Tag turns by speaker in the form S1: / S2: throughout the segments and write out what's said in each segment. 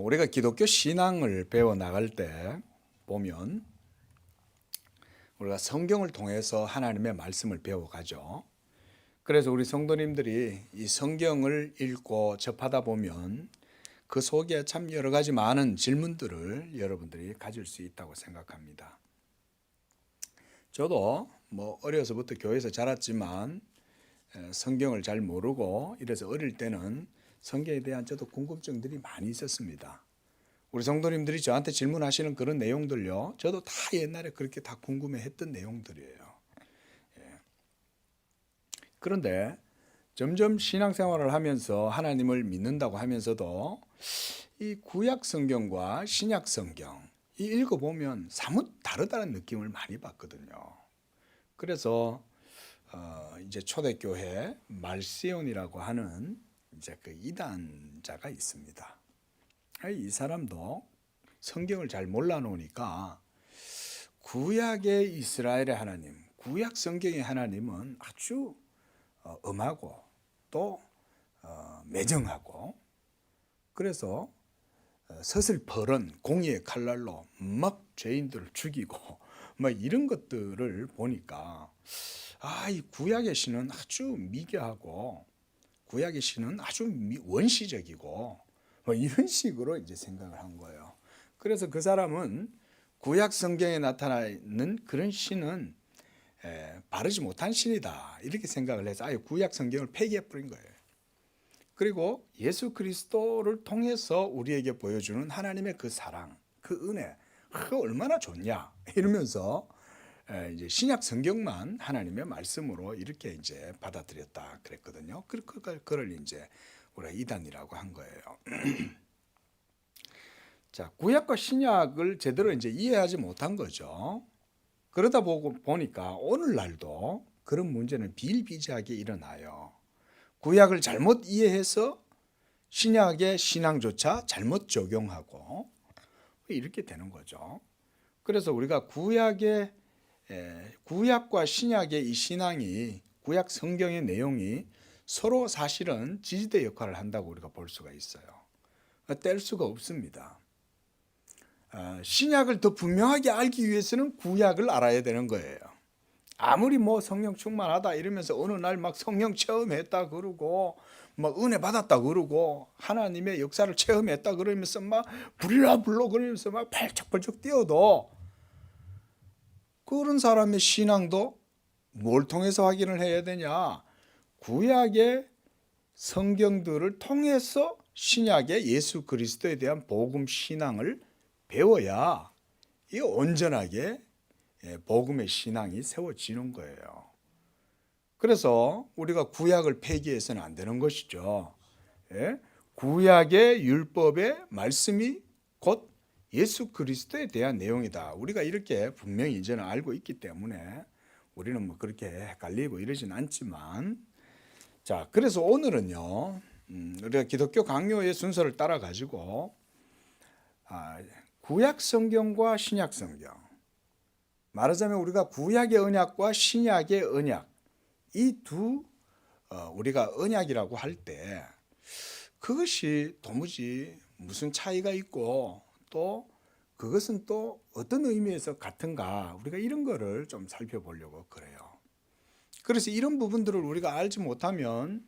S1: 우리가 기독교 신앙을 배워 나갈 때 보면 우리가 성경을 통해서 하나님의 말씀을 배워가죠. 그래서 우리 성도님들이 이 성경을 읽고 접하다 보면 그 속에 참 여러 가지 많은 질문들을 여러분들이 가질 수 있다고 생각합니다. 저도 어려서부터 교회에서 자랐지만 성경을 잘 모르고 이래서 어릴 때는 성경에 대한 저도 궁금증들이 많이 있었습니다. 우리 성도님들이 저한테 질문하시는 그런 내용들요, 저도 다 옛날에 그렇게 다 궁금해했던 내용들이에요. 그런데 점점 신앙생활을 하면서 하나님을 믿는다고 하면서도 이 구약 성경과 신약 성경 이 읽어보면 사뭇 다르다는 느낌을 많이 받거든요. 그래서 이제 초대교회 말시온이라고 하는 이제 그 이단자가 있습니다. 이 사람도 성경을 잘 몰라 놓으니까 구약의 이스라엘의 하나님, 구약 성경의 하나님은 아주 엄하고 또 매정하고, 그래서 서슬퍼런 공의의 칼날로 막 죄인들을 죽이고 이런 것들을 보니까 이 구약의 신은 아주 미개하고 구약의 신은 아주 원시적이고 이런 식으로 이제 생각을 한 거예요. 그래서 그 사람은 구약 성경에 나타나는 그런 신은 바르지 못한 신이다 이렇게 생각을 해서 아예 구약 성경을 폐기해 버린 거예요. 그리고 예수 그리스도를 통해서 우리에게 보여주는 하나님의 그 사랑, 그 은혜, 그거 얼마나 좋냐 이러면서 이제 신약 성경만 하나님의 말씀으로 이렇게 이제 받아들였다 그랬거든요. 그걸 이제 우리가 이단이라고 한 거예요. 자, 구약과 신약을 제대로 이제 이해하지 못한 거죠. 그러다 보니까 오늘날도 그런 문제는 비일비재하게 일어나요. 구약을 잘못 이해해서 신약의 신앙조차 잘못 적용하고 이렇게 되는 거죠. 그래서 우리가 구약과 신약의 이 신앙이, 구약 성경의 내용이 서로 사실은 지지대 역할을 한다고 우리가 볼 수가 있어요. 뗄 수가 없습니다. 신약을 더 분명하게 알기 위해서는 구약을 알아야 되는 거예요. 아무리 성령 충만하다 이러면서 어느 날 막 성령 체험했다 그러고 은혜 받았다 그러고 하나님의 역사를 체험했다 그러면서 막 불이라 불러 그러면서 막 발쩍발쩍 뛰어도 그런 사람의 신앙도 뭘 통해서 확인을 해야 되냐? 구약의 성경들을 통해서 신약의 예수 그리스도에 대한 복음 신앙을 배워야 이 온전하게 복음의 신앙이 세워지는 거예요. 그래서 우리가 구약을 폐기해서는 안 되는 것이죠. 구약의 율법의 말씀이 곧 예수 그리스도에 대한 내용이다. 우리가 이렇게 분명히 이제는 알고 있기 때문에 우리는 그렇게 헷갈리고 이러진 않지만, 자, 그래서 오늘은요, 우리가 기독교 강요의 순서를 따라 가지고 구약 성경과 신약 성경, 말하자면 우리가 구약의 언약과 신약의 언약, 이 두 우리가 언약이라고 할 때 그것이 도무지 무슨 차이가 있고 또 그것은 또 어떤 의미에서 같은가, 우리가 이런 거를 좀 살펴보려고 그래요. 그래서 이런 부분들을 우리가 알지 못하면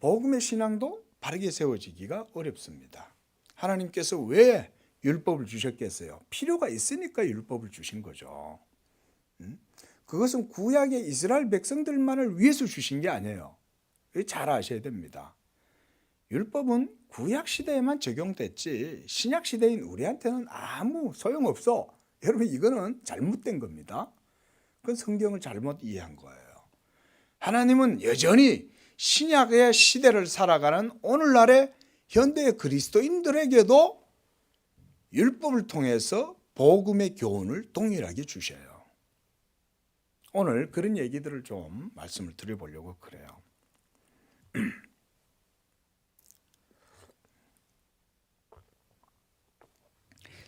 S1: 복음의 신앙도 바르게 세워지기가 어렵습니다. 하나님께서 왜 율법을 주셨겠어요? 필요가 있으니까 율법을 주신 거죠. 그것은 구약의 이스라엘 백성들만을 위해서 주신 게 아니에요. 잘 아셔야 됩니다. 율법은 구약 시대에만 적용됐지 신약 시대인 우리한테는 아무 소용없어. 여러분, 이거는 잘못된 겁니다. 그건 성경을 잘못 이해한 거예요. 하나님은 여전히 신약의 시대를 살아가는 오늘날의 현대의 그리스도인들에게도 율법을 통해서 복음의 교훈을 동일하게 주셔요. 오늘 그런 얘기들을 좀 말씀을 드려보려고 그래요.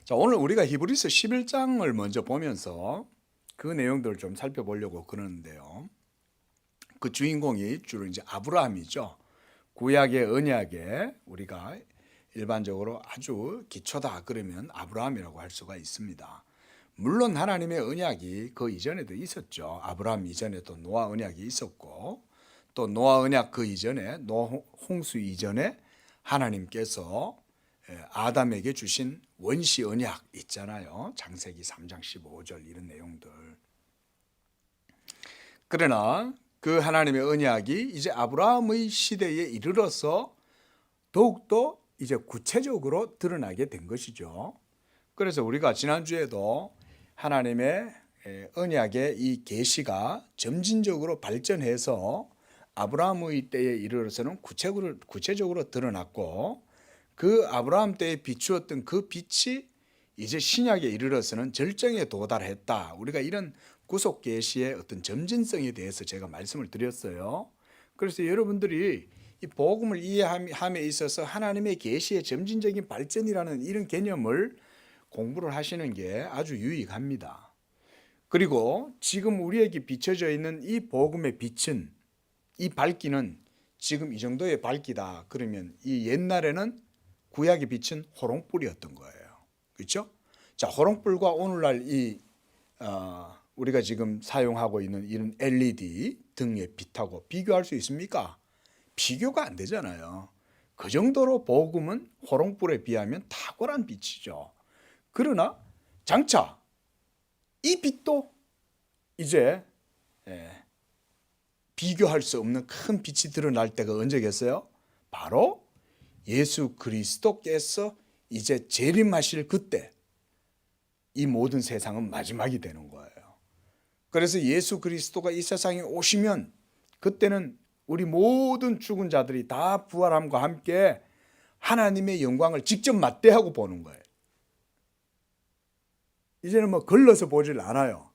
S1: 자, 오늘 우리가 히브리서 11장을 먼저 보면서 그 내용들을 좀 살펴보려고 그러는데요. 그 주인공이 주로 이제 아브라함이죠. 구약의 언약에 우리가 일반적으로 아주 기초다 그러면 아브라함이라고 할 수가 있습니다. 물론 하나님의 언약이 그 이전에도 있었죠. 아브라함 이전에도 노아 언약이 있었고, 또 노아 언약 그 이전에, 노아 홍수 이전에 하나님께서 아담에게 주신 원시 언약 있잖아요. 창세기 3장 15절 이런 내용들. 그러나 그 하나님의 언약이 이제 아브라함의 시대에 이르러서 더욱더 이제 구체적으로 드러나게 된 것이죠. 그래서 우리가 지난주에도 하나님의 언약의 이 계시가 점진적으로 발전해서 아브라함의 때에 이르러서는 구체적으로 드러났고, 그 아브라함 때에 비추었던 그 빛이 이제 신약에 이르러서는 절정에 도달했다. 우리가 이런 구속 계시의 어떤 점진성에 대해서 제가 말씀을 드렸어요. 그래서 여러분들이 이 복음을 이해함에 있어서 하나님의 계시의 점진적인 발전이라는 이런 개념을 공부를 하시는 게 아주 유익합니다. 그리고 지금 우리에게 비춰져 있는 이 복음의 빛은, 이 밝기는 지금 이 정도의 밝기다 그러면 이 옛날에는 구약의 빛은 호롱불이었던 거예요. 그렇죠? 자, 호롱불과 오늘날 우리가 지금 사용하고 있는 이런 LED 등의 빛하고 비교할 수 있습니까? 비교가 안 되잖아요. 그 정도로 복음은 호롱불에 비하면 탁월한 빛이죠. 그러나 장차 이 빛도 이제 비교할 수 없는 큰 빛이 드러날 때가 언제겠어요? 바로 예수 그리스도께서 이제 재림하실 그때 이 모든 세상은 마지막이 되는 거예요. 그래서 예수 그리스도가 이 세상에 오시면 그때는 우리 모든 죽은 자들이 다 부활함과 함께 하나님의 영광을 직접 맞대하고 보는 거예요. 이제는 뭐 걸러서 보질 않아요.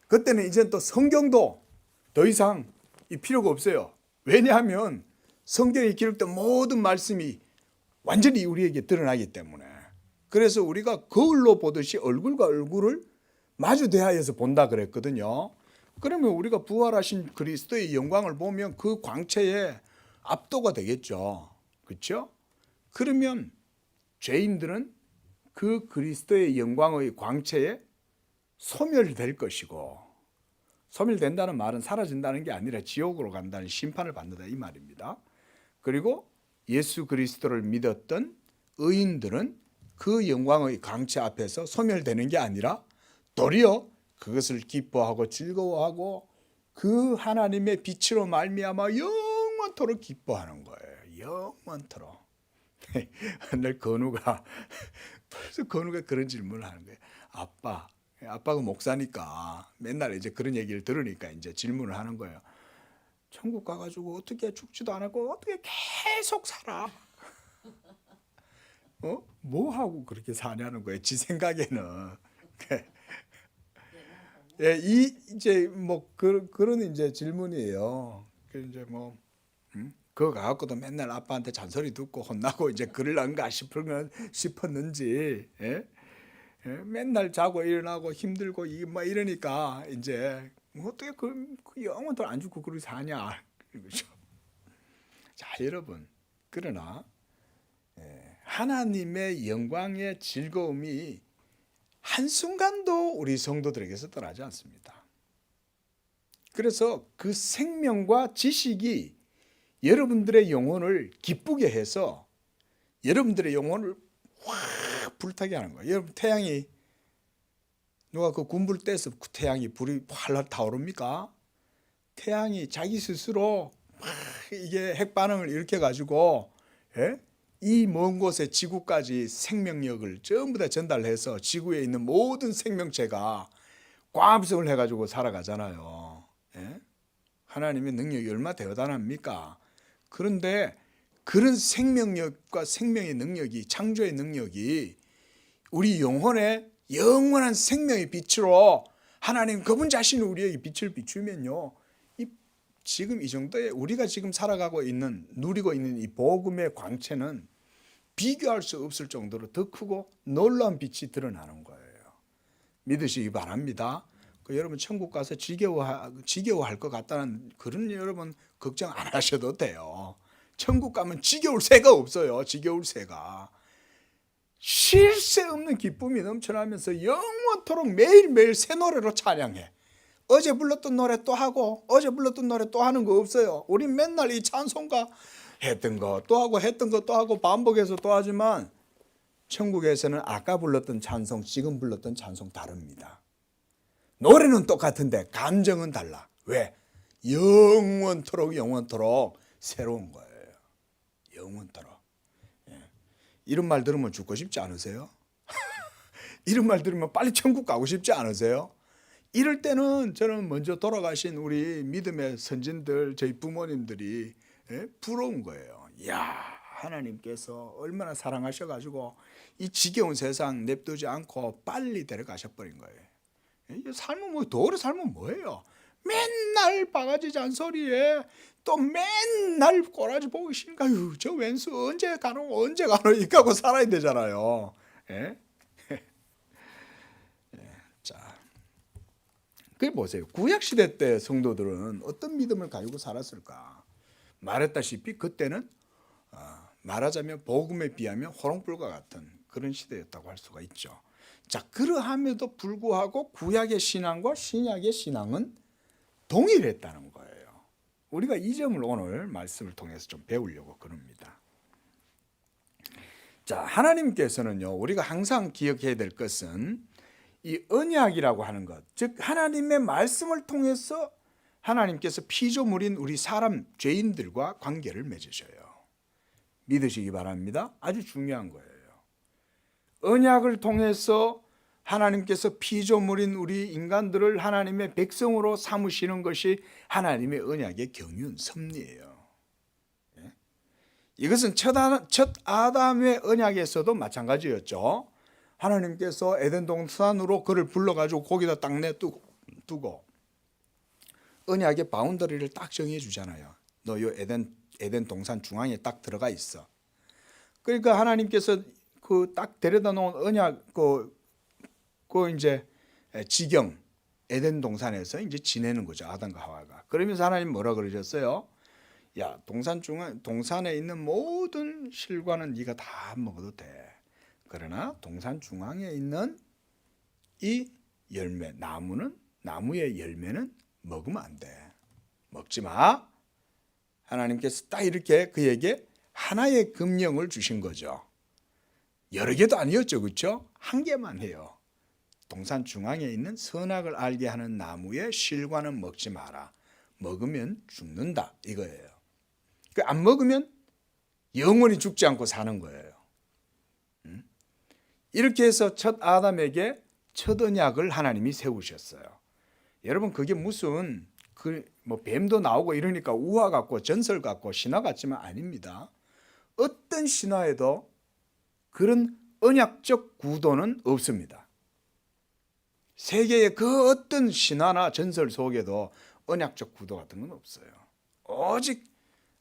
S1: 그때는 이제 또 성경도 더 이상 이 필요가 없어요. 왜냐하면 성경에 기록된 모든 말씀이 완전히 우리에게 드러나기 때문에. 그래서 우리가 거울로 보듯이 얼굴과 얼굴을 마주 대하여서 본다 그랬거든요. 그러면 우리가 부활하신 그리스도의 영광을 보면 그 광채에 압도가 되겠죠. 그렇죠? 그러면 죄인들은 그 그리스도의 영광의 광채에 소멸될 것이고, 소멸된다는 말은 사라진다는 게 아니라 지옥으로 간다는 심판을 받는다 이 말입니다. 그리고 예수 그리스도를 믿었던 의인들은 그 영광의 광채 앞에서 소멸되는 게 아니라 도리어 그것을 기뻐하고 즐거워하고 그 하나님의 빛으로 말미암아 영원토록 기뻐하는 거예요. 영원토록. 오늘 건우가 그런 질문을 하는 거예요. 아빠가 목사니까 맨날 이제 그런 얘기를 들으니까 이제 질문을 하는 거예요. 천국 가가지고 어떻게 죽지도 않고 어떻게 계속 살아? 뭐 하고 그렇게 사냐는 거예요. 지 생각에는. 예, 이제 뭐 그런 이제 질문이에요. 이제 뭐 그거 갖고도 맨날 아빠한테 잔소리 듣고 혼나고 이제 그럴란가 싶었는지, 예? 예? 맨날 자고 일어나고 힘들고 막 이러니까 이제 어떻게 그 영원토록 안 죽고 그렇게 사냐, 그렇죠? 자, 여러분, 그러나 하나님의 영광의 즐거움이 한순간도 우리 성도들에게서 떠나지 않습니다. 그래서 그 생명과 지식이 여러분들의 영혼을 기쁘게 해서 여러분들의 영혼을 확 불타게 하는 거예요. 여러분, 태양이 누가 그 군불 떼서 그 태양이 불이 활활 타오릅니까? 태양이 자기 스스로 막 이게 핵반응을 일으켜 가지고, 예? 이 먼 곳에 지구까지 생명력을 전부 다 전달해서 지구에 있는 모든 생명체가 과합성을 해가지고 살아가잖아요. 예? 하나님의 능력이 얼마나 대단합니까? 그런데 그런 생명력과 생명의 능력이, 창조의 능력이 우리 영혼에 영원한 생명의 빛으로 하나님 그분 자신이 우리에게 빛을 비추면요, 지금 이 정도의 우리가 지금 살아가고 있는, 누리고 있는 이 복음의 광채는 비교할 수 없을 정도로 더 크고 놀라운 빛이 드러나는 거예요. 믿으시기 바랍니다. 여러분, 천국 가서 지겨워할 것 같다는 그런 여러분 걱정 안 하셔도 돼요. 천국 가면 지겨울 새가 없어요. 지겨울 새가. 쉴 새 없는 기쁨이 넘쳐나면서 영원토록 매일매일 새 노래로 찬양해. 어제 불렀던 노래 또 하고 어제 불렀던 노래 또 하는 거 없어요. 우린 맨날 이 찬송가 했던 거 또 하고 했던 거 또 하고 반복해서 또 하지만 천국에서는 아까 불렀던 찬송, 지금 불렀던 찬송 다릅니다. 노래는 똑같은데 감정은 달라. 왜? 영원토록 새로운 거예요. 영원토록. 이런 말 들으면 죽고 싶지 않으세요? 이런 말 들으면 빨리 천국 가고 싶지 않으세요? 이럴 때는 저는 먼저 돌아가신 우리 믿음의 선진들, 저희 부모님들이 부러운 거예요. 이야, 하나님께서 얼마나 사랑하셔가지고 이 지겨운 세상 냅두지 않고 빨리 데려가셔버린 거예요. 삶은 도래 삶은 뭐예요? 맨날 바가지 잔소리에 또 맨날 꼬라지 보기 싫으니까 저 왼수 언제 가노 이렇게 하고 살아야 되잖아요. 예? 자, 그게 보세요. 구약시대 때 성도들은 어떤 믿음을 가지고 살았을까? 말했다시피 그때는 말하자면 복음에 비하면 호롱불과 같은 그런 시대였다고 할 수가 있죠. 자, 그러함에도 불구하고 구약의 신앙과 신약의 신앙은 동일했다는 거예요. 우리가 이 점을 오늘 말씀을 통해서 좀 배우려고 그럽니다. 자, 하나님께서는요, 우리가 항상 기억해야 될 것은 이 언약이라고 하는 것, 즉 하나님의 말씀을 통해서 하나님께서 피조물인 우리 사람 죄인들과 관계를 맺으셔요. 믿으시기 바랍니다. 아주 중요한 거예요. 언약을 통해서 하나님께서 피조물인 우리 인간들을 하나님의 백성으로 삼으시는 것이 하나님의 언약의 경륜, 섭리예요. 이것은 첫 아담의 언약에서도 마찬가지였죠. 하나님께서 에덴 동산으로 그를 불러가지고 거기다 딱 내두고 언약의 바운더리를 딱 정해 주잖아요. 너 요 에덴 동산 중앙에 딱 들어가 있어. 그러니까 하나님께서 그 딱 데려다 놓은 언약 그 이제 지경 에덴 동산에서 이제 지내는 거죠. 아담과 하와가. 그러면서 하나님 뭐라 그러셨어요? 야, 동산에 있는 모든 실과는 네가 다 먹어도 돼. 그러나 동산 중앙에 있는 이 열매, 나무의 열매는 먹으면 안 돼. 먹지 마. 하나님께서 딱 이렇게 그에게 하나의 금령을 주신 거죠. 여러 개도 아니었죠, 그렇죠? 한 개만 해요. 동산 중앙에 있는 선악을 알게 하는 나무의 실과는 먹지 마라. 먹으면 죽는다, 이거예요. 안 먹으면 영원히 죽지 않고 사는 거예요. 이렇게 해서 첫 아담에게 첫 언약을 하나님이 세우셨어요. 여러분, 그게 무슨 뱀도 나오고 이러니까 우화 같고 전설 같고 신화 같지만 아닙니다. 어떤 신화에도 그런 언약적 구도는 없습니다. 세계의 그 어떤 신화나 전설 속에도 언약적 구도 같은 건 없어요. 오직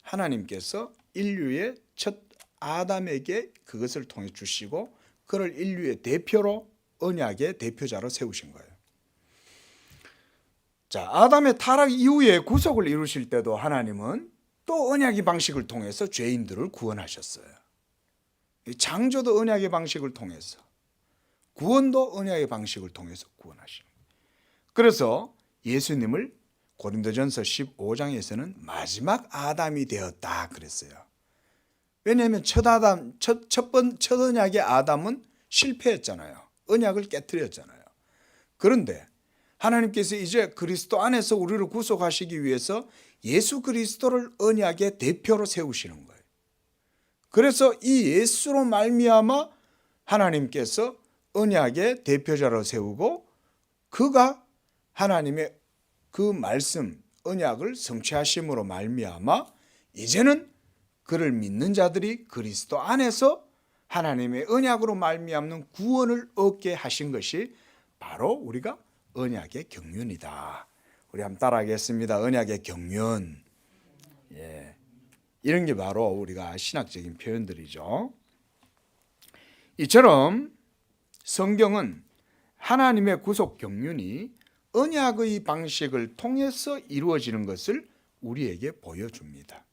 S1: 하나님께서 인류의 첫 아담에게 그것을 통해 주시고 그를 인류의 대표로 언약의 대표자로 세우신 거예요. 자, 아담의 타락 이후에 구속을 이루실 때도 하나님은 또 언약의 방식을 통해서 죄인들을 구원하셨어요. 창조도 언약의 방식을 통해서, 구원도 언약의 방식을 통해서 구원하시는 거예요. 그래서 예수님을 고린도전서 15장에서는 마지막 아담이 되었다 그랬어요. 왜냐하면 첫 언약의 아담은 실패했잖아요. 언약을 깨뜨렸잖아요. 그런데 하나님께서 이제 그리스도 안에서 우리를 구속하시기 위해서 예수 그리스도를 언약의 대표로 세우시는 거예요. 그래서 이 예수로 말미암아 하나님께서 언약의 대표자로 세우고 그가 하나님의 그 말씀, 언약을 성취하심으로 말미암아 이제는 그를 믿는 자들이 그리스도 안에서 하나님의 언약으로 말미암는 구원을 얻게 하신 것이 바로 우리가 언약의 경륜이다. 우리 한번 따라하겠습니다. 언약의 경륜. 예. 이런 게 바로 우리가 신학적인 표현들이죠. 이처럼 성경은 하나님의 구속 경륜이 언약의 방식을 통해서 이루어지는 것을 우리에게 보여줍니다.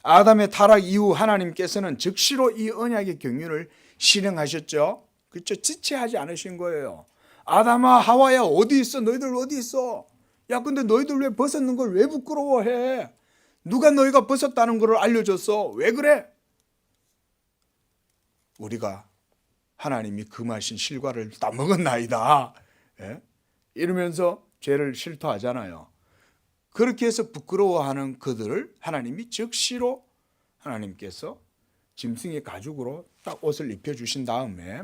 S1: 아담의 타락 이후 하나님께서는 즉시로 이 언약의 경륜을 실행하셨죠. 그렇죠? 지체하지 않으신 거예요. 아담아, 하와야, 어디 있어? 너희들 어디 있어? 야, 근데 너희들 왜 벗었는 걸 왜 부끄러워해? 누가 너희가 벗었다는 걸 알려줬어? 왜 그래? 우리가 하나님이 금하신 실과를 따먹었나이다. 예? 이러면서 죄를 실토하잖아요. 그렇게 해서 부끄러워하는 그들을 하나님이 즉시로 하나님께서 짐승의 가죽으로 딱 옷을 입혀주신 다음에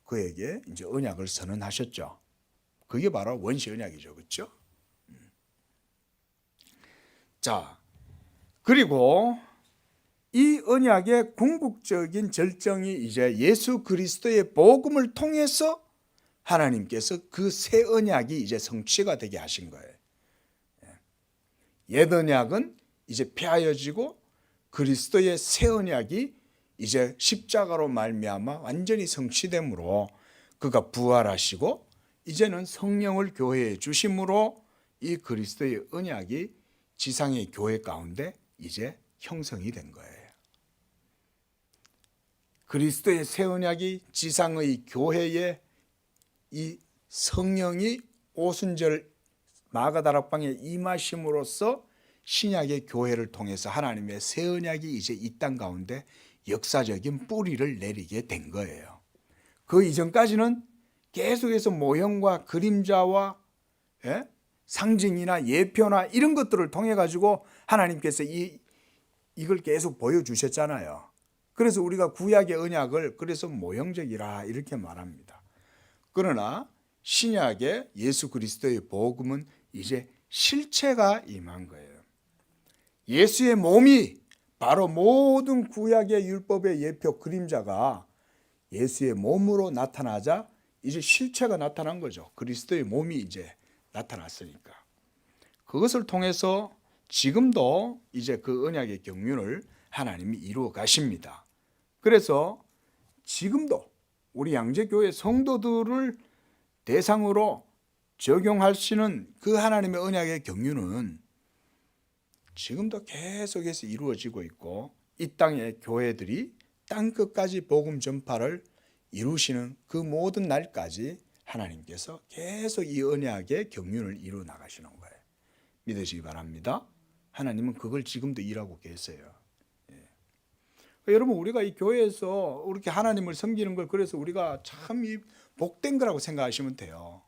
S1: 그에게 이제 언약을 선언하셨죠. 그게 바로 원시 언약이죠. 그렇죠? 자, 그리고 이 언약의 궁극적인 절정이 이제 예수 그리스도의 복음을 통해서 하나님께서 그 새 언약이 이제 성취가 되게 하신 거예요. 옛 언약은 이제 폐하여지고 그리스도의 새 언약이 이제 십자가로 말미암아 완전히 성취됨으로 그가 부활하시고 이제는 성령을 교회에 주심으로 이 그리스도의 언약이 지상의 교회 가운데 이제 형성이 된 거예요. 그리스도의 새 언약이 지상의 교회에 이 성령이 오순절 마가다락방에 임하심으로써 신약의 교회를 통해서 하나님의 새 언약이 이제 이 땅 가운데 역사적인 뿌리를 내리게 된 거예요. 그 이전까지는 계속해서 모형과 그림자와 상징이나 예표나 이런 것들을 통해 가지고 하나님께서 이걸 계속 보여주셨잖아요. 그래서 우리가 구약의 언약을 그래서 모형적이라 이렇게 말합니다. 그러나 신약의 예수 그리스도의 복음은 이제 실체가 임한 거예요. 예수의 몸이 바로 모든 구약의 율법의 예표 그림자가 예수의 몸으로 나타나자 이제 실체가 나타난 거죠. 그리스도의 몸이 이제 나타났으니까. 그것을 통해서 지금도 이제 그 언약의 경륜을 하나님이 이루어 가십니다. 그래서 지금도 우리 양재교회 성도들을 대상으로 적용하시는 그 하나님의 언약의 경륜은 지금도 계속해서 이루어지고 있고 이 땅의 교회들이 땅끝까지 복음 전파를 이루시는 그 모든 날까지 하나님께서 계속 이 언약의 경륜을 이루어 나가시는 거예요. 믿으시기 바랍니다. 하나님은 그걸 지금도 일하고 계세요. 여러분, 우리가 이 교회에서 이렇게 하나님을 섬기는 걸 그래서 우리가 참 복된 거라고 생각하시면 돼요.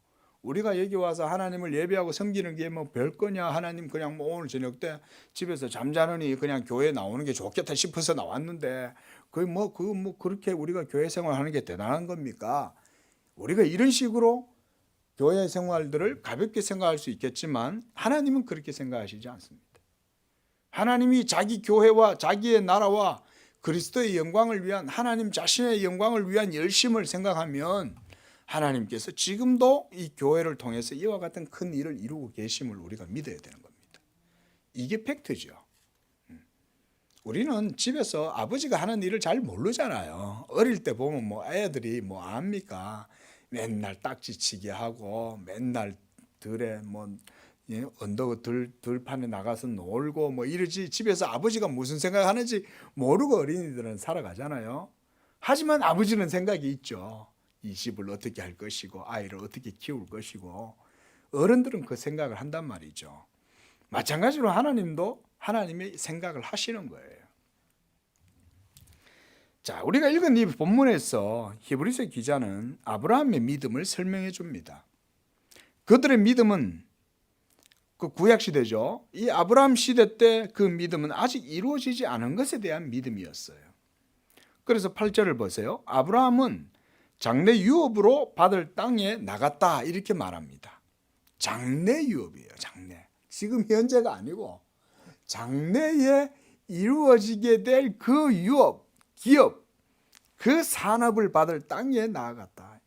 S1: 우리가 여기 와서 하나님을 예배하고 섬기는 게 뭐 별거냐, 하나님 그냥 뭐 오늘 저녁 때 집에서 잠자느니 그냥 교회 나오는 게 좋겠다 싶어서 나왔는데 그렇게 우리가 교회 생활하는 게 대단한 겁니까? 우리가 이런 식으로 교회 생활들을 가볍게 생각할 수 있겠지만 하나님은 그렇게 생각하시지 않습니다. 하나님이 자기 교회와 자기의 나라와 그리스도의 영광을 위한 하나님 자신의 영광을 위한 열심을 생각하면 하나님께서 지금도 이 교회를 통해서 이와 같은 큰 일을 이루고 계심을 우리가 믿어야 되는 겁니다. 이게 팩트죠. 우리는 집에서 아버지가 하는 일을 잘 모르잖아요. 어릴 때 보면 뭐 애들이 뭐 압니까? 맨날 딱지치기 하고 맨날 들에 언덕 들판에 나가서 놀고 뭐 이러지 집에서 아버지가 무슨 생각하는지 모르고 어린이들은 살아가잖아요. 하지만 아버지는 생각이 있죠. 이 집을 어떻게 할 것이고 아이를 어떻게 키울 것이고 어른들은 그 생각을 한단 말이죠. 마찬가지로 하나님도 하나님의 생각을 하시는 거예요. 자, 우리가 읽은 이 본문에서 히브리서 기자는 아브라함의 믿음을 설명해 줍니다. 그들의 믿음은 그 구약 시대죠. 이 아브라함 시대 때 그 믿음은 아직 이루어지지 않은 것에 대한 믿음이었어요. 그래서 8절을 보세요. 아브라함은 장래 유업으로 받을 땅에 나갔다 이렇게 말합니다. 장래 유업이에요. 장래. 지금 현재가 아니고 장래에 이루어지게 될 그 유업, 기업, 그 산업을 받을 땅에 나아갔다.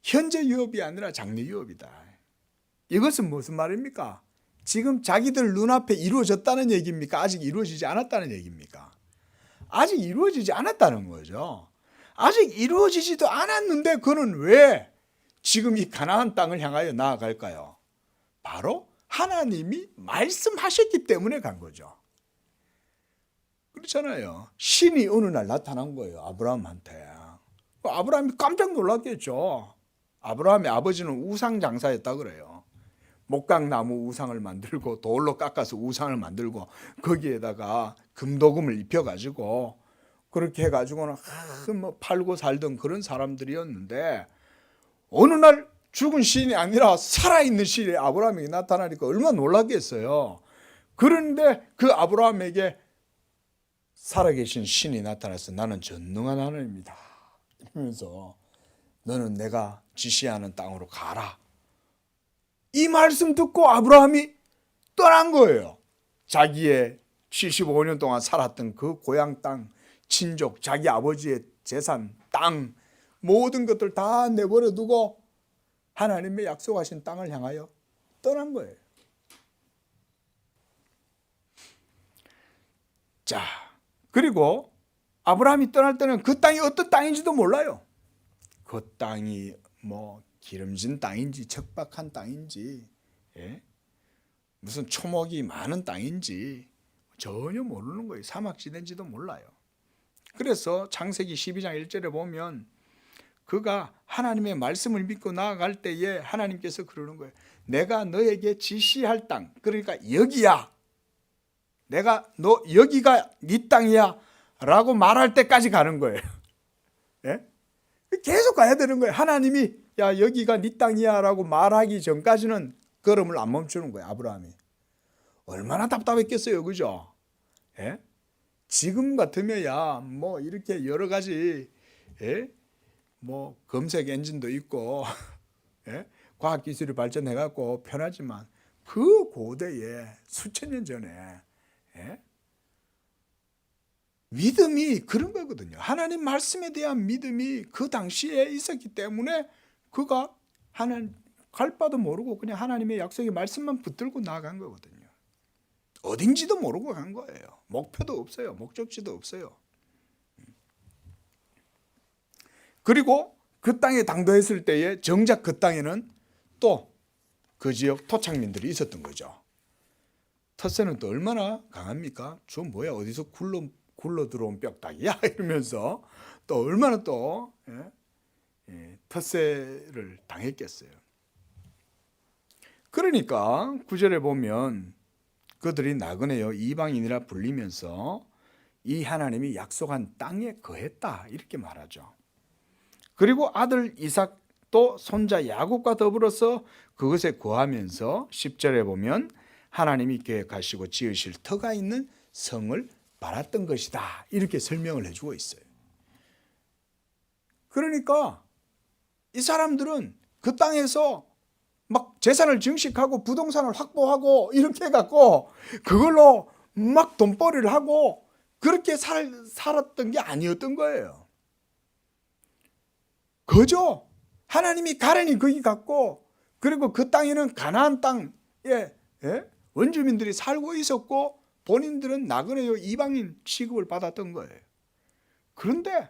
S1: 현재 유업이 아니라 장래 유업이다. 이것은 무슨 말입니까? 지금 자기들 눈앞에 이루어졌다는 얘기입니까? 아직 이루어지지 않았다는 얘기입니까? 아직 이루어지지 않았다는 거죠. 아직 이루어지지도 않았는데 그는 왜 지금 이 가나안 땅을 향하여 나아갈까요? 바로 하나님이 말씀하셨기 때문에 간 거죠. 그렇잖아요. 신이 어느 날 나타난 거예요, 아브라함한테. 아브라함이 깜짝 놀랐겠죠. 아브라함의 아버지는 우상 장사였다 그래요. 목각나무 우상을 만들고 돌로 깎아서 우상을 만들고 거기에다가 금도금을 입혀가지고 그렇게 해가지고는 뭐 팔고 살던 그런 사람들이었는데, 어느 날 죽은 신이 아니라 살아있는 신이 아브라함에게 나타나니까 얼마나 놀랐겠어요. 그런데 그 아브라함에게 살아계신 신이 나타나서 나는 전능한 하나님이다 이러면서 너는 내가 지시하는 땅으로 가라. 이 말씀 듣고 아브라함이 떠난 거예요. 자기의 75년 동안 살았던 그 고향 땅, 친족, 자기 아버지의 재산, 땅, 모든 것들 다 내버려 두고 하나님의 약속하신 땅을 향하여 떠난 거예요. 자, 그리고 아브라함이 떠날 때는 그 땅이 어떤 땅인지도 몰라요. 그 땅이 뭐 기름진 땅인지 척박한 땅인지, 예? 무슨 초목이 많은 땅인지 전혀 모르는 거예요. 사막지대인지도 몰라요. 그래서 창세기 12장 1절에 보면 그가 하나님의 말씀을 믿고 나아갈 때에 하나님께서 그러는 거예요. 내가 너에게 지시할 땅, 그러니까 여기야. 내가 너 여기가 네 땅이야 라고 말할 때까지 가는 거예요. 예? 계속 가야 되는 거예요. 하나님이 야 여기가 네 땅이야 라고 말하기 전까지는 걸음을 안 멈추는 거예요. 아브라함이. 얼마나 답답했겠어요. 그죠? 예? 지금 같으면야 뭐 이렇게 여러 가지, 예? 뭐 검색 엔진도 있고 예? 과학기술이 발전해갖고 편하지만 그 고대에 수천 년 전에, 예? 믿음이 그런 거거든요. 하나님 말씀에 대한 믿음이 그 당시에 있었기 때문에 그가 하나님 갈 바도 모르고 그냥 하나님의 약속의 말씀만 붙들고 나아간 거거든요. 어딘지도 모르고 간 거예요. 목표도 없어요. 목적지도 없어요. 그리고 그 땅에 당도했을 때에 정작 그 땅에는 또 그 지역 토착민들이 있었던 거죠. 텃세는 또 얼마나 강합니까? 저 뭐야 어디서 굴러 들어온 뼈다귀야 이러면서 또 얼마나 또 텃세를 당했겠어요. 그러니까 9절에 보면 그들이 나그네여 이방인이라 불리면서 이 하나님이 약속한 땅에 거했다 이렇게 말하죠. 그리고 아들 이삭도 손자 야곱과 더불어서 그것에 거하면서 10절에 보면 하나님이 계획하시고 지으실 터가 있는 성을 바랐던 것이다 이렇게 설명을 해주고 있어요. 그러니까 이 사람들은 그 땅에서 막 재산을 증식하고 부동산을 확보하고 이렇게 해갖고 그걸로 막 돈벌이를 하고 그렇게 살았던 게 아니었던 거예요. 그저 하나님이 가련히 거기 갔고 그리고 그 땅에는 가나안 땅에 원주민들이 살고 있었고 본인들은 나그네요 이방인 취급을 받았던 거예요. 그런데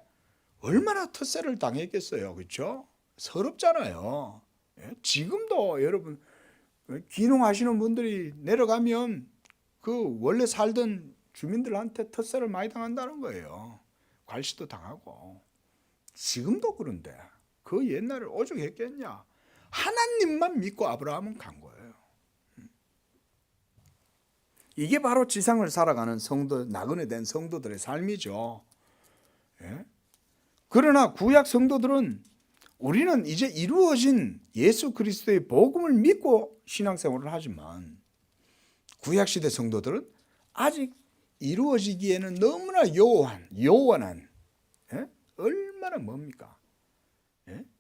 S1: 얼마나 텃세를 당했겠어요. 그렇죠? 서럽잖아요. 지금도 여러분 귀농하시는 분들이 내려가면 그 원래 살던 주민들한테 텃세를 많이 당한다는 거예요. 괄시도 당하고. 지금도 그런데 그 옛날을 오죽했겠냐. 하나님만 믿고 아브라함은 간 거예요. 이게 바로 지상을 살아가는 성도, 나그네 된 성도들의 삶이죠. 예? 그러나 구약 성도들은 우리는 이제 이루어진 예수 그리스도의 복음을 믿고 신앙생활을 하지만 구약시대 성도들은 아직 이루어지기에는 너무나 요원한 얼마나 뭡니까?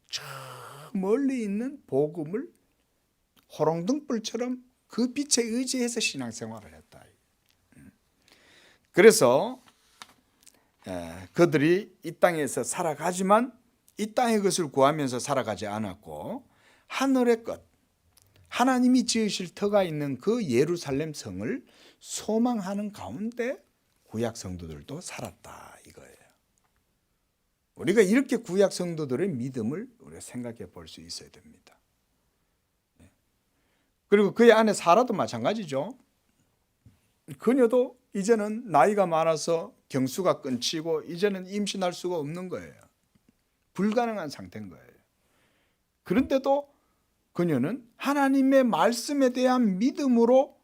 S1: 저 멀리 있는 복음을 호롱등불처럼 그 빛에 의지해서 신앙생활을 했다. 그래서 그들이 이 땅에서 살아가지만 이 땅의 것을 구하면서 살아가지 않았고 하늘의 것, 하나님이 지으실 터가 있는 그 예루살렘 성을 소망하는 가운데 구약 성도들도 살았다 이거예요. 우리가 이렇게 구약 성도들의 믿음을 우리가 생각해 볼 수 있어야 됩니다. 그리고 그의 아내 사라도 마찬가지죠. 그녀도 이제는 나이가 많아서 경수가 끊치고 이제는 임신할 수가 없는 거예요. 불가능한 상태인 거예요. 그런데도 그녀는 하나님의 말씀에 대한 믿음으로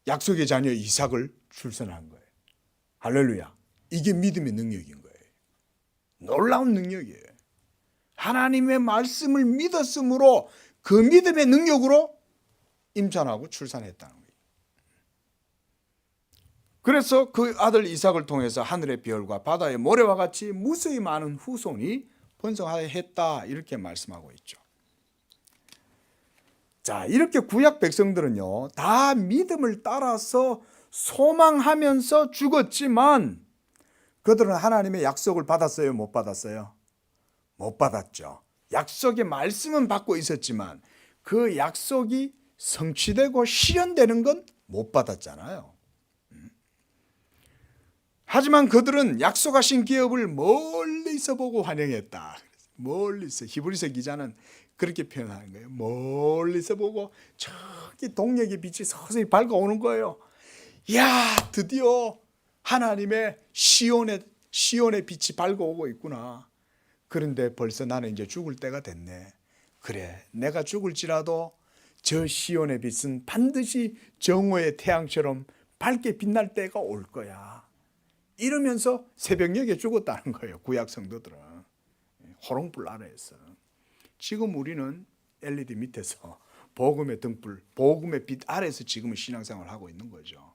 S1: 약속의 자녀 이삭을 출산한 거예요. 할렐루야. 이게 믿음의 능력인 거예요. 놀라운 능력이에요. 하나님의 말씀을 믿었으므로 그 믿음의 능력으로 임산하고 출산했다는 거예요. 그래서 그 아들 이삭을 통해서 하늘의 별과 바다의 모래와 같이 무수히 많은 후손이 번성하였다, 이렇게 말씀하고 있죠. 자, 이렇게 구약 백성들은요, 다 믿음을 따라서 소망하면서 죽었지만 그들은 하나님의 약속을 받았어요, 못 받았어요? 못 받았죠. 약속의 말씀은 받고 있었지만 그 약속이 성취되고 실현되는 건 못 받았잖아요. 하지만 그들은 약속하신 기업을 멀리서 보고 환영했다. 멀리서. 히브리서 기자는 그렇게 표현하는 거예요. 멀리서 보고 저기 동력의 빛이 서서히 밝아오는 거예요. 야, 드디어 하나님의 시온의 빛이 밝아오고 있구나. 그런데 벌써 나는 이제 죽을 때가 됐네. 그래, 내가 죽을지라도 저 시온의 빛은 반드시 정오의 태양처럼 밝게 빛날 때가 올 거야. 이러면서 새벽녘에 죽었다는 거예요. 구약 성도들은. 호롱불 아래에서. 지금 우리는 LED 밑에서 복음의 등불, 복음의 빛 아래에서 지금은 신앙생활을 하고 있는 거죠.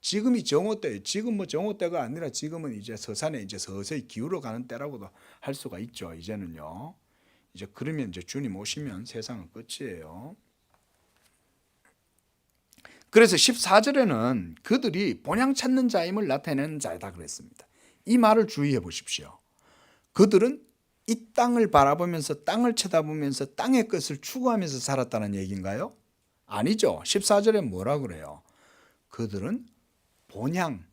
S1: 지금이 정오 때예요. 지금 뭐 정오 때가 아니라 지금은 이제 서산에 이제 서서히 기울어 가는 때라고도 할 수가 있죠. 이제는요. 이제 그러면 이제 주님 오시면 세상은 끝이에요. 그래서 14절에는 그들이 본향 찾는 자임을 나타내는 자이다 그랬습니다. 이 말을 주의해 보십시오. 그들은 이 땅을 바라보면서 땅을 쳐다보면서 땅의 것을 추구하면서 살았다는 얘기인가요? 아니죠. 14절에 뭐라 그래요? 그들은 본향,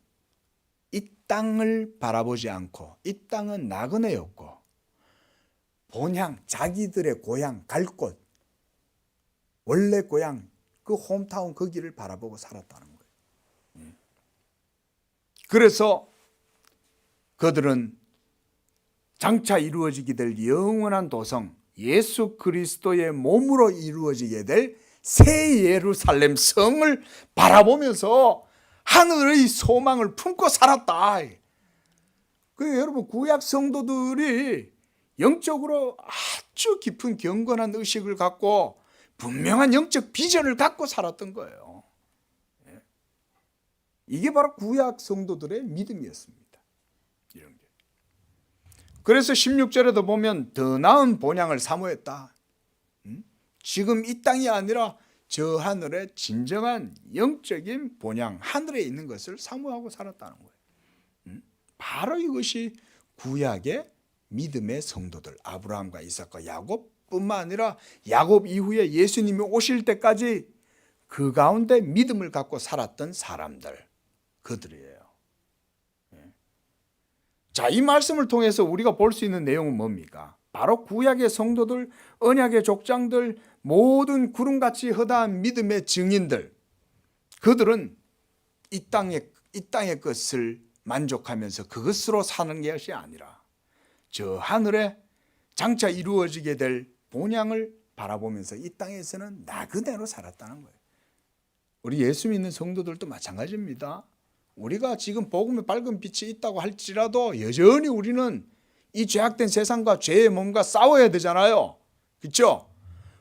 S1: 이 땅을 바라보지 않고, 이 땅은 나그네였고 본향, 자기들의 고향, 갈 곳, 원래 고향, 그 홈타운 거기를 바라보고 살았다는 거예요. 그래서 그들은 장차 이루어지게 될 영원한 도성 예수 그리스도의 몸으로 이루어지게 될 새 예루살렘 성을 바라보면서 하늘의 소망을 품고 살았다. 그 여러분, 구약 성도들이 영적으로 아주 깊은 경건한 의식을 갖고 분명한 영적 비전을 갖고 살았던 거예요. 이게 바로 구약 성도들의 믿음이었습니다. 이런 게. 그래서 16절에도 보면 더 나은 본향을 사모했다. 지금 이 땅이 아니라 저 하늘의 진정한 영적인 본향, 하늘에 있는 것을 사모하고 살았다는 거예요. 바로 이것이 구약의 믿음의 성도들, 아브라함과 이삭과 야곱뿐만 아니라 야곱 이후에 예수님이 오실 때까지 그 가운데 믿음을 갖고 살았던 사람들, 그들이에요. 자, 이 말씀을 통해서 우리가 볼 수 있는 내용은 뭡니까? 바로 구약의 성도들, 언약의 족장들, 모든 구름같이 허다한 믿음의 증인들, 그들은 이 땅의 것을 만족하면서 그것으로 사는 것이 아니라 저 하늘에 장차 이루어지게 될 본향을 바라보면서 이 땅에서는 나그네로 살았다는 거예요. 우리 예수 믿는 성도들도 마찬가지입니다. 우리가 지금 복음의 밝은 빛이 있다고 할지라도 여전히 우리는 이 죄악된 세상과 죄의 몸과 싸워야 되잖아요. 그렇죠?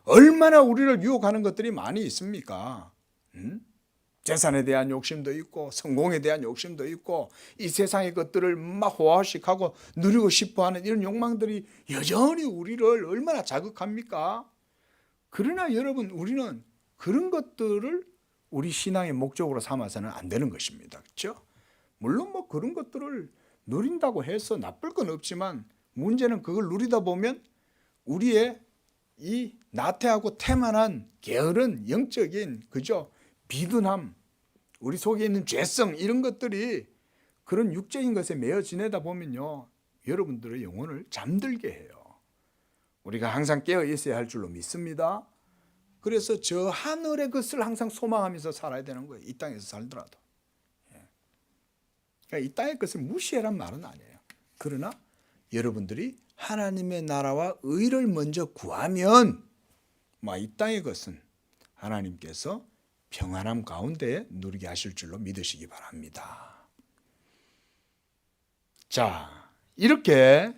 S1: 얼마나 우리를 유혹하는 것들이 많이 있습니까? 재산에 대한 욕심도 있고 성공에 대한 욕심도 있고 이 세상의 것들을 막 호화식하고 누리고 싶어하는 이런 욕망들이 여전히 우리를 얼마나 자극합니까? 그러나 여러분, 우리는 그런 것들을 우리 신앙의 목적으로 삼아서는 안 되는 것입니다. 그렇죠? 물론 뭐 그런 것들을 누린다고 해서 나쁠 건 없지만 문제는 그걸 누리다 보면 우리의 이 나태하고 태만한 게으른 영적인 그죠? 비둔함, 우리 속에 있는 죄성, 이런 것들이 그런 육적인 것에 매여 지내다 보면요, 여러분들의 영혼을 잠들게 해요. 우리가 항상 깨어 있어야 할 줄로 믿습니다. 그래서 저 하늘의 것을 항상 소망하면서 살아야 되는 거예요. 이 땅에서 살더라도. 그러니까 이 땅의 것을 무시해란 말은 아니에요. 그러나 여러분들이 하나님의 나라와 의를 먼저 구하면 이 땅의 것은 하나님께서 평안함 가운데 누리게 하실 줄로 믿으시기 바랍니다. 자, 이렇게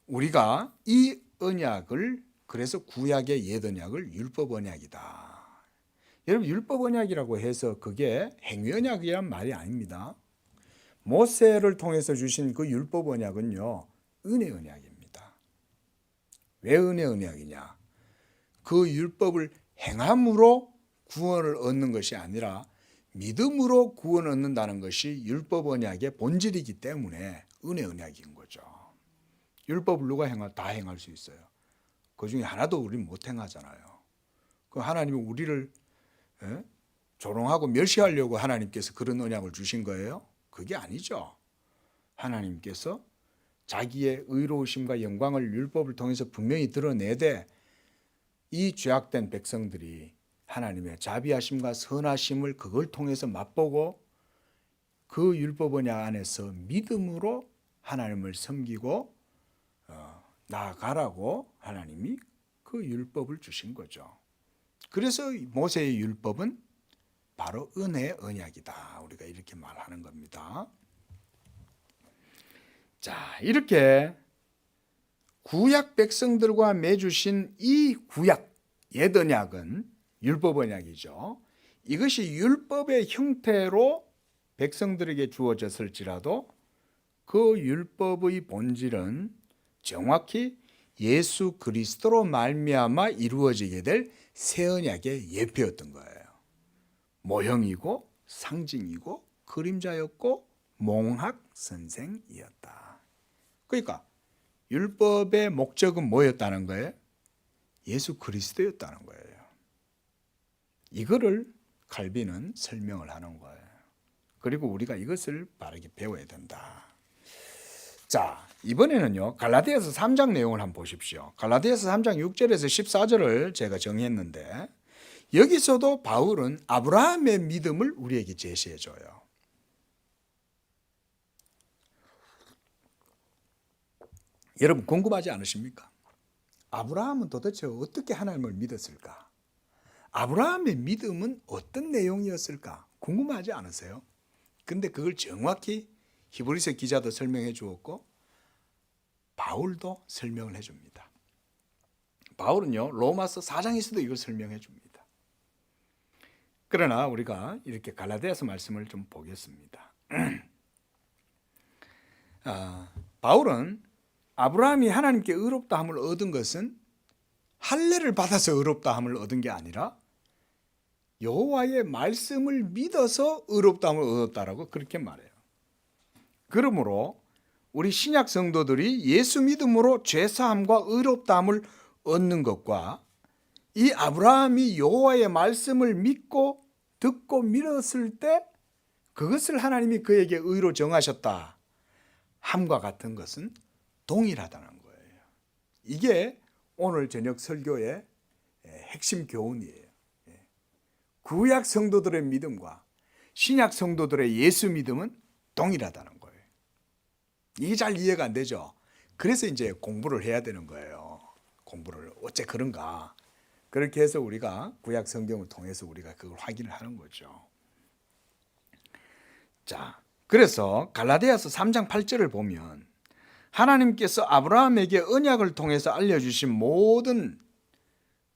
S1: 우리가 이 언약을, 그래서 구약의 옛 언약을 율법 언약이다. 여러분, 율법 언약이라고 해서 그게 행위 언약이란 말이 아닙니다. 모세를 통해서 주신 그 율법 언약은요, 은혜 언약입니다. 왜 은혜 언약이냐? 그 율법을 행함으로 구원을 얻는 것이 아니라 믿음으로 구원을 얻는다는 것이 율법 언약의 본질이기 때문에 은혜 언약인 거죠. 율법을 누가 다 행할 수 있어요. 그 중에 하나도 우리는 못 행하잖아요. 그 하나님이 우리를 조롱하고 멸시하려고 하나님께서 그런 언약을 주신 거예요? 그게 아니죠. 하나님께서 자기의 의로우심과 영광을 율법을 통해서 분명히 드러내되 이 죄악된 백성들이 하나님의 자비하심과 선하심을 그걸 통해서 맛보고 그 율법 언약 안에서 믿음으로 하나님을 섬기고 나아가라고 하나님이 그 율법을 주신 거죠. 그래서 모세의 율법은 바로 은혜의 언약이다. 우리가 이렇게 말하는 겁니다. 자, 이렇게 구약 백성들과 맺으신 이 구약 옛 언약은 율법 언약이죠. 이것이 율법의 형태로 백성들에게 주어졌을지라도 그 율법의 본질은 정확히 예수 그리스도로 말미암아 이루어지게 될 새 언약의 예표였던 거예요. 모형이고 상징이고 그림자였고 몽학 선생이었다. 그러니까 율법의 목적은 뭐였다는 거예요? 예수 그리스도였다는 거예요. 이거를 칼빈은 설명을 하는 거예요. 그리고 우리가 이것을 바르게 배워야 된다. 자, 이번에는요, 갈라디아서 3장 내용을 한번 보십시오. 갈라디아서 3장 6절에서 14절을 제가 정했는데 여기서도 바울은 아브라함의 믿음을 우리에게 제시해 줘요. 여러분 궁금하지 않으십니까? 아브라함은 도대체 어떻게 하나님을 믿었을까? 아브라함의 믿음은 어떤 내용이었을까? 궁금하지 않으세요? 근데 그걸 정확히 히브리서 기자도 설명해 주었고 바울도 설명을 해줍니다. 바울은요, 로마서 4장에서도 이걸 설명해 줍니다. 그러나 우리가 이렇게 갈라디아서 말씀을 좀 보겠습니다. 바울은 아브라함이 하나님께 의롭다함을 얻은 것은 할례를 받아서 의롭다함을 얻은 게 아니라 여호와의 말씀을 믿어서 의롭다함을 얻었다라고 그렇게 말해요. 그러므로 우리 신약 성도들이 예수 믿음으로 죄사함과 의롭다함을 얻는 것과 이 아브라함이 여호와의 말씀을 믿고 듣고 믿었을 때 그것을 하나님이 그에게 의로 정하셨다 함과 같은 것은 동일하다는 거예요. 이게 오늘 저녁 설교의 핵심 교훈이에요. 구약 성도들의 믿음과 신약 성도들의 예수 믿음은 동일하다는 거예요. 이게 잘 이해가 안 되죠. 그래서 이제 공부를 해야 되는 거예요. 공부를 어째 그런가. 그렇게 해서 우리가 구약 성경을 통해서 우리가 그걸 확인을 하는 거죠. 자, 그래서 갈라디아서 3장 8절을 보면 하나님께서 아브라함에게 언약을 통해서 알려주신 모든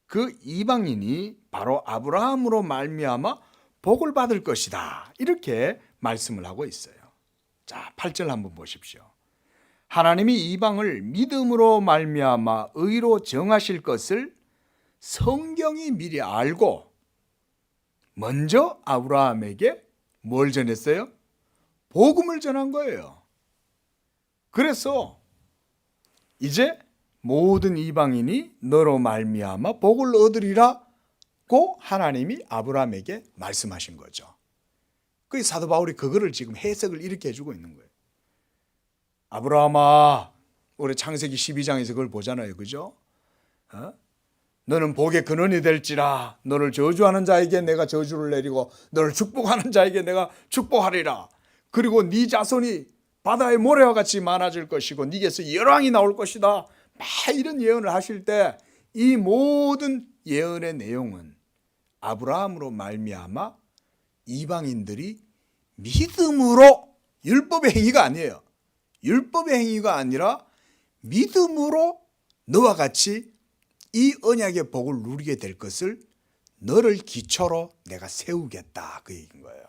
S1: 그 이방인이 바로 아브라함으로 말미암아 복을 받을 것이다. 이렇게 말씀을 하고 있어요. 자, 8절 한번 보십시오. 하나님이 이방을 믿음으로 말미암아 의로 정하실 것을 성경이 미리 알고 먼저 아브라함에게 뭘 전했어요? 복음을 전한 거예요. 그래서 이제 모든 이방인이 너로 말미암아 복을 얻으리라고 하나님이 아브라함에게 말씀하신 거죠. 그 사도 바울이 그거를 지금 해석을 이렇게 해주고 있는 거예요. 아브라함아, 우리 창세기 12장에서 그걸 보잖아요, 그죠? 너는 복의 근원이 될지라. 너를 저주하는 자에게 내가 저주를 내리고 너를 축복하는 자에게 내가 축복하리라. 그리고 네 자손이 바다의 모래와 같이 많아질 것이고 네게서 열왕이 나올 것이다. 막 이런 예언을 하실 때 이 모든 예언의 내용은 아브라함으로 말미암아 이방인들이 믿음으로, 율법의 행위가 아니에요. 율법의 행위가 아니라 믿음으로 너와 같이 이 언약의 복을 누리게 될 것을 너를 기초로 내가 세우겠다, 그 얘기인 거예요.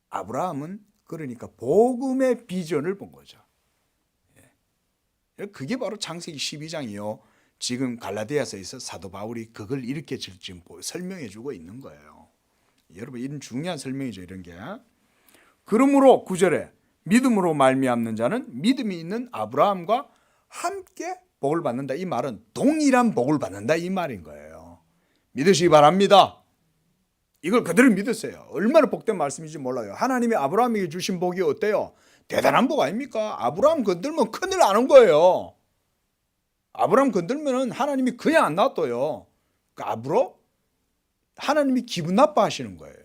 S1: 아브라함은 그러니까 복음의 비전을 본 거죠. 그게 바로 창세기 12장이요. 지금 갈라디아서에서 사도 바울이 그걸 이렇게 지금 설명해 주고 있는 거예요. 여러분, 이런 중요한 설명이죠, 이런 게. 그러므로 9절에 믿음으로 말미암는 자는 믿음이 있는 아브라함과 함께 복을 받는다. 이 말은 동일한 복을 받는다, 이 말인 거예요. 믿으시기 바랍니다. 이걸 그대로 믿으세요. 얼마나 복된 말씀인지 몰라요. 하나님이 아브라함에게 주신 복이 어때요? 대단한 복 아닙니까? 아브라함 건들면 큰일 나는 거예요. 아브라함 건들면 하나님이 그냥 안 놔둬요. 앞으로 하나님이 기분 나빠하시는 거예요.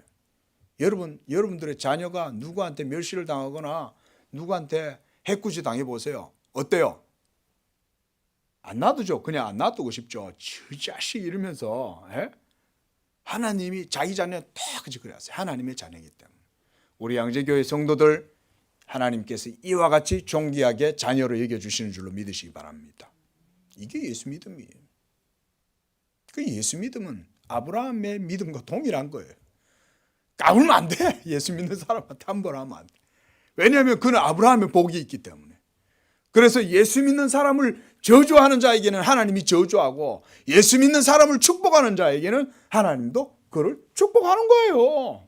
S1: 여러분들의 자녀가 누구한테 멸시를 당하거나 누구한테 해코지 당해보세요. 어때요? 안 놔두죠. 그냥 안 놔두고 싶죠. 저 자식 이러면서. 하나님이 자기 자녀 다 그랬어요. 하나님의 자녀이기 때문에. 우리 양재교회 성도들, 하나님께서 이와 같이 존귀하게 자녀로 여겨주시는 줄로 믿으시기 바랍니다. 이게 예수 믿음이에요. 그 예수 믿음은 아브라함의 믿음과 동일한 거예요. 까불면 안 돼. 예수 믿는 사람한테 함부로 하면 안 돼. 왜냐하면 그는 아브라함의 복이 있기 때문에. 그래서 예수 믿는 사람을 저주하는 자에게는 하나님이 저주하고 예수 믿는 사람을 축복하는 자에게는 하나님도 그를 축복하는 거예요.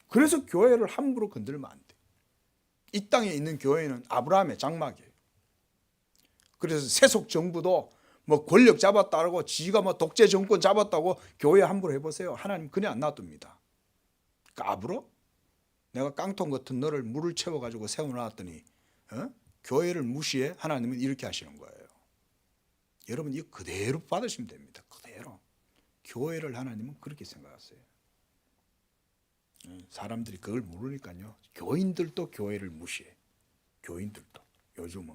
S1: 그래서 교회를 함부로 건들면 안 돼. 이 땅에 있는 교회는 아브라함의 장막이에요. 그래서 세속 정부도 뭐 권력 잡았다고 지가 뭐 독재 정권 잡았다고 교회 함부로 해보세요. 하나님 그냥 안 놔둡니다. 까불어? 내가 깡통 같은 너를 물을 채워가지고 세워놨더니 교회를 무시해? 하나님은 이렇게 하시는 거예요. 여러분 이거 그대로 받으시면 됩니다. 그대로. 교회를 하나님은 그렇게 생각하세요. 사람들이 그걸 모르니까요. 교인들도 교회를 무시해. 교인들도. 요즘은.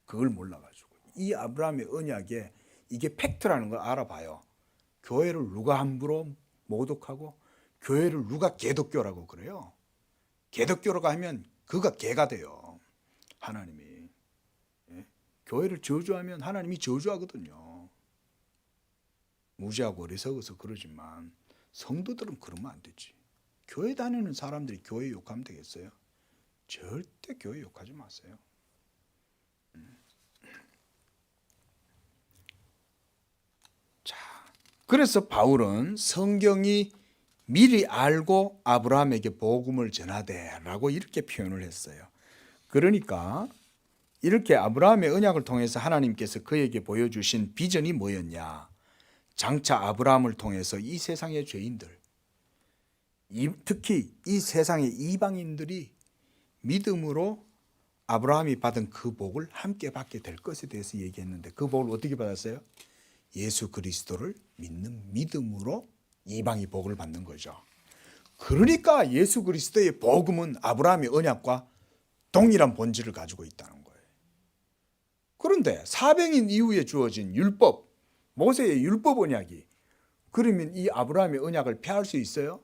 S1: 그걸 몰라가지고. 이 아브라함의 언약에 이게 팩트라는 걸 알아봐요. 교회를 누가 함부로 모독하고 교회를 누가 개독교라고 그래요. 개독교라고 하면 그가 개가 돼요. 하나님이. 교회를 저주하면 하나님이 저주하거든요. 무지하고 어리석어서 그러지만 성도들은 그러면 안 되지. 교회 다니는 사람들이 교회 욕하면 되겠어요? 절대 교회 욕하지 마세요. 자, 그래서 바울은 성경이 미리 알고 아브라함에게 복음을 전하되라고 이렇게 표현을 했어요. 그러니까 이렇게 아브라함의 언약을 통해서 하나님께서 그에게 보여주신 비전이 뭐였냐? 장차 아브라함을 통해서 이 세상의 죄인들, 특히 이 세상의 이방인들이 믿음으로 아브라함이 받은 그 복을 함께 받게 될 것에 대해서 얘기했는데 그 복을 어떻게 받았어요? 예수 그리스도를 믿는 믿음으로 이방이 복을 받는 거죠. 그러니까 예수 그리스도의 복음은 아브라함의 언약과 동일한 본질을 가지고 있다는 거예요. 그런데 400년 이후에 주어진 율법, 모세의 율법 언약이 그러면 이 아브라함의 언약을 폐할 수 있어요?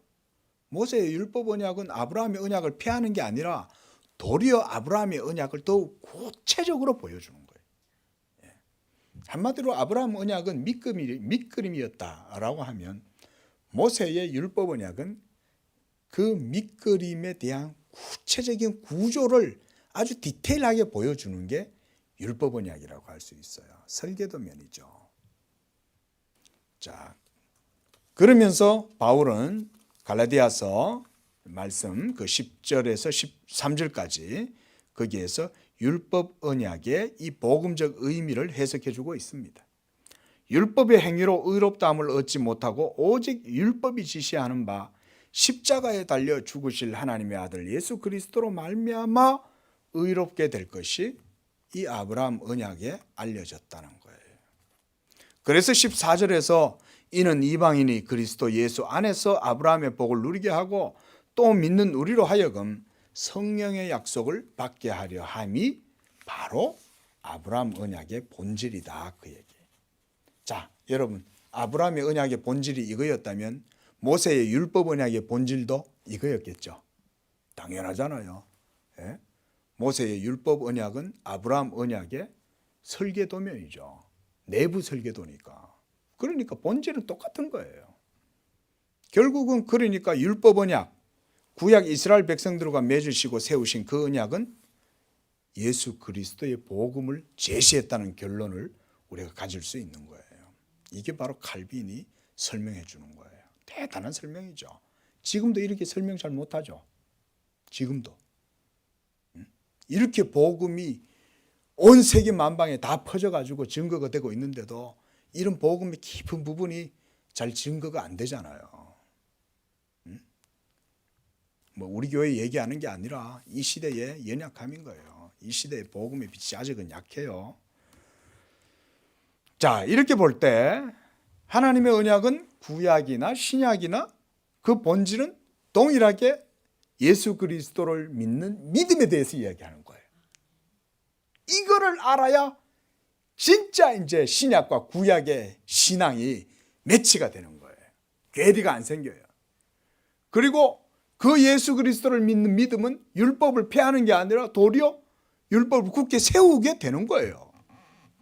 S1: 모세의 율법 언약은 아브라함의 언약을 폐하는 게 아니라 도리어 아브라함의 언약을 더욱 구체적으로 보여주는 거예요. 한마디로 아브라함 언약은 밑그림이었다라고 하면 모세의 율법 언약은 그 밑그림에 대한 구체적인 구조를 아주 디테일하게 보여주는 게 율법 언약이라고 할 수 있어요. 설계도면이죠. 자, 그러면서 바울은 갈라디아서 말씀 그 10절에서 13절까지 거기에서 율법 언약의 이 복음적 의미를 해석해 주고 있습니다. 율법의 행위로 의롭다함을 얻지 못하고 오직 율법이 지시하는 바 십자가에 달려 죽으실 하나님의 아들 예수 그리스도로 말미암아 의롭게 될 것이 이 아브라함 언약에 알려졌다는 거예요. 그래서 14절에서 이는 이방인이 그리스도 예수 안에서 아브라함의 복을 누리게 하고 또 믿는 우리로 하여금 성령의 약속을 받게 하려 함이 바로 아브라함 언약의 본질이다, 그 얘기. 자, 여러분, 아브라함의 언약의 본질이 이거였다면 모세의 율법 언약의 본질도 이거였겠죠. 당연하잖아요. 예? 모세의 율법 언약은 아브라함 언약의 설계도면이죠. 내부 설계도니까. 그러니까 본질은 똑같은 거예요. 결국은 그러니까 율법 언약, 구약 이스라엘 백성들과 맺으시고 세우신 그 언약은 예수 그리스도의 복음을 제시했다는 결론을 우리가 가질 수 있는 거예요. 이게 바로 칼빈이 설명해 주는 거예요. 대단한 설명이죠. 지금도 이렇게 설명 잘 못하죠. 지금도. 이렇게 복음이 온 세계 만방에 다 퍼져가지고 증거가 되고 있는데도 이런 복음의 깊은 부분이 잘 증거가 안 되잖아요. 뭐 우리 교회 얘기하는 게 아니라 이 시대의 연약함인 거예요. 이 시대의 복음의 빛이 아직은 약해요. 자, 이렇게 볼 때 하나님의 언약은 구약이나 신약이나 그 본질은 동일하게 예수 그리스도를 믿는 믿음에 대해서 이야기하는 거예요. 이거를 알아야 진짜 이제 신약과 구약의 신앙이 매치가 되는 거예요. 괴리가 안 생겨요. 그리고 그 예수 그리스도를 믿는 믿음은 율법을 폐하는 게 아니라 도리어 율법을 굳게 세우게 되는 거예요.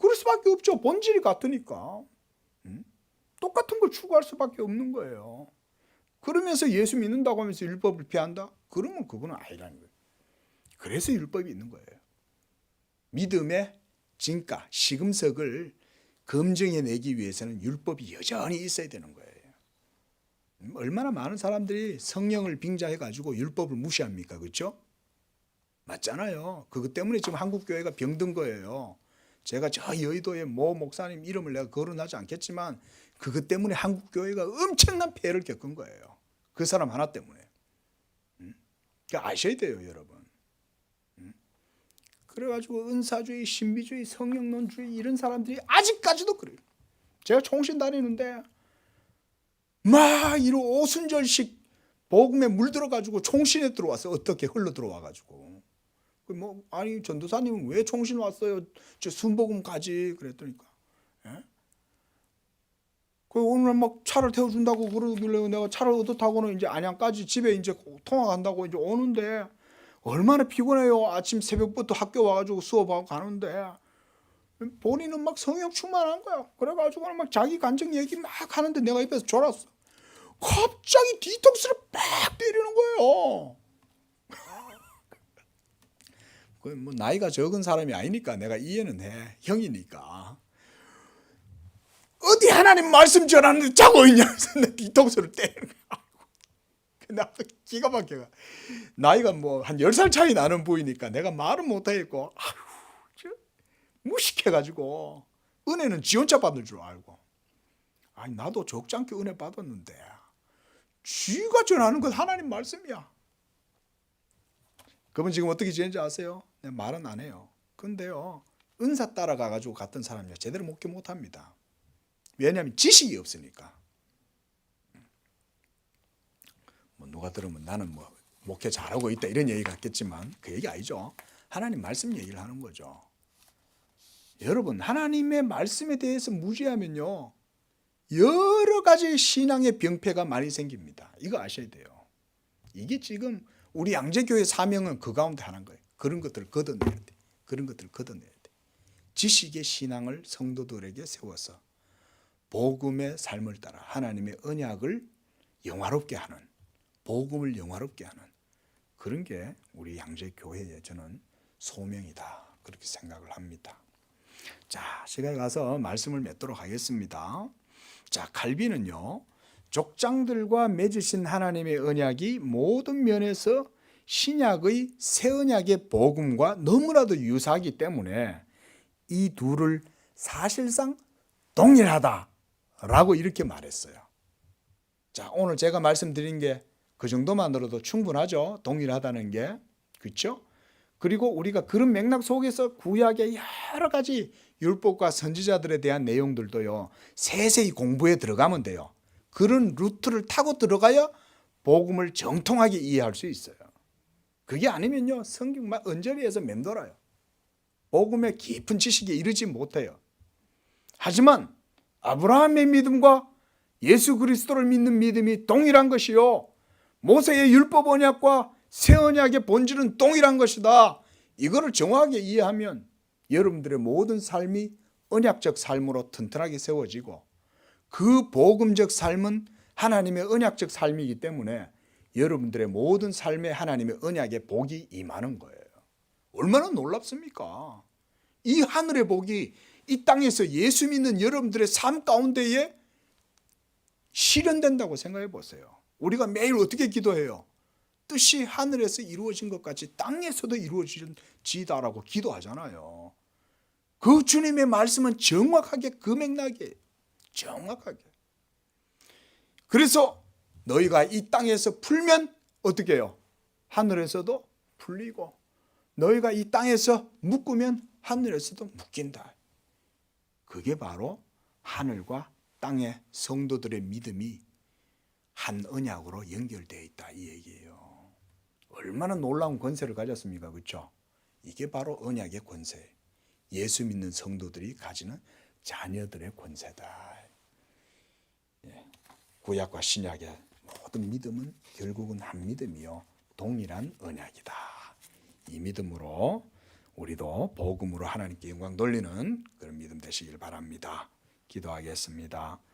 S1: 그럴 수밖에 없죠. 본질이 같으니까. 똑같은 걸 추구할 수밖에 없는 거예요. 그러면서 예수 믿는다고 하면서 율법을 폐한다? 그러면 그거는 아니라는 거예요. 그래서 율법이 있는 거예요. 믿음의 진가, 시금석을 검증해내기 위해서는 율법이 여전히 있어야 되는 거예요. 얼마나 많은 사람들이 성령을 빙자해가지고 율법을 무시합니까? 그렇죠? 맞잖아요. 그것 때문에 지금 한국교회가 병든 거예요. 제가 저 여의도의 모 목사님 이름을 내가 거론하지 않겠지만 그것 때문에 한국교회가 엄청난 폐해를 겪은 거예요. 그 사람 하나 때문에. 그러니까 아셔야 돼요, 여러분. 그래가지고 은사주의, 신비주의, 성령론주의 이런 사람들이 아직까지도 그래요. 제가 총신 다니는데 막 이런 오순절식 복음에 물들어가지고 총신에 들어왔어요. 어떻게 흘러 들어와가지고. 뭐 아니 전도사님은 왜 총신 왔어요? 저 순복음 가지 그랬더니까. 예? 그 오늘 막 차를 태워준다고 그러길래 내가 차를 얻어 타고는 이제 안양까지 집에 이제 통화간다고 이제 오는데 얼마나 피곤해요. 아침 새벽부터 학교 와가지고 수업하고 가는데 본인은 막 성령 충만한 거야. 그래가지고 막 자기 간증 얘기 막 하는데 내가 옆에서 졸았어. 갑자기 뒤통수를 빡 때리는 거예요. 뭐 나이가 적은 사람이 아니니까 내가 이해는 해. 형이니까. 어디 하나님 말씀 전하는데 자고 있냐면서 내 뒤통수를 때리는 거야. 나 기가 막혀가. 나이가 뭐 한 10살 차이 나는 부이니까 내가 말은 못하겠고 무식해가지고 은혜는 지 혼자 받을 줄 알고. 아니 나도 적지 않게 은혜 받았는데 쥐가 전하는 건 하나님 말씀이야. 그분 지금 어떻게 지낸지 아세요? 내 말은 안 해요. 근데요 은사 따라가가지고 갔던 사람이 제대로 목회 못합니다. 왜냐하면 지식이 없으니까. 뭐 누가 들으면 나는 뭐 목회 잘하고 있다 이런 얘기 같겠지만 그 얘기 아니죠. 하나님 말씀 얘기를 하는 거죠. 여러분 하나님의 말씀에 대해서 무지하면요 여러 가지 신앙의 병폐가 많이 생깁니다. 이거 아셔야 돼요. 이게 지금 우리 양재교회 사명은 그 가운데 하나인 거예요. 그런 것들을 걷어내야 돼. 그런 것들을 걷어내야 돼. 지식의 신앙을 성도들에게 세워서 복음의 삶을 따라 하나님의 언약을 영화롭게 하는, 복음을 영화롭게 하는 그런 게 우리 양재교회의 저는 소명이다. 그렇게 생각을 합니다. 자, 시간에 가서 말씀을 맺도록 하겠습니다. 자, 칼빈은요 족장들과 맺으신 하나님의 언약이 모든 면에서 신약의 새 언약의 복음과 너무나도 유사하기 때문에 이 둘을 사실상 동일하다라고 이렇게 말했어요. 자, 오늘 제가 말씀드린 게 그 정도만으로도 충분하죠. 동일하다는 게. 그렇죠? 그리고 우리가 그런 맥락 속에서 구약의 여러 가지 율법과 선지자들에 대한 내용들도요 세세히 공부해 들어가면 돼요. 그런 루트를 타고 들어가야 복음을 정통하게 이해할 수 있어요. 그게 아니면요, 성경만 언저리에서 맴돌아요. 복음의 깊은 지식에 이르지 못해요. 하지만 아브라함의 믿음과 예수 그리스도를 믿는 믿음이 동일한 것이요, 모세의 율법 언약과 새 언약의 본질은 동일한 것이다. 이거를 정확하게 이해하면 여러분들의 모든 삶이 언약적 삶으로 튼튼하게 세워지고, 그 복음적 삶은 하나님의 언약적 삶이기 때문에 여러분들의 모든 삶에 하나님의 언약의 복이 임하는 거예요. 얼마나 놀랍습니까? 이 하늘의 복이 이 땅에서 예수 믿는 여러분들의 삶 가운데에 실현된다고 생각해 보세요. 우리가 매일 어떻게 기도해요? 뜻이 하늘에서 이루어진 것 같이 땅에서도 이루어지다라고 기도하잖아요. 그 주님의 말씀은 정확하게 그 맥락이에요. 정확하게. 그래서 너희가 이 땅에서 풀면 어떻게 해요? 하늘에서도 풀리고, 너희가 이 땅에서 묶으면 하늘에서도 묶인다. 그게 바로 하늘과 땅의 성도들의 믿음이 한 언약으로 연결되어 있다, 이 얘기예요. 얼마나 놀라운 권세를 가졌습니까? 그렇죠? 이게 바로 언약의 권세, 예수 믿는 성도들이 가지는 자녀들의 권세다. 구약과 신약의 모든 믿음은 결국은 한 믿음이요, 동일한 언약이다. 이 믿음으로 우리도 복음으로 하나님께 영광 돌리는 그런 믿음 되시길 바랍니다. 기도하겠습니다.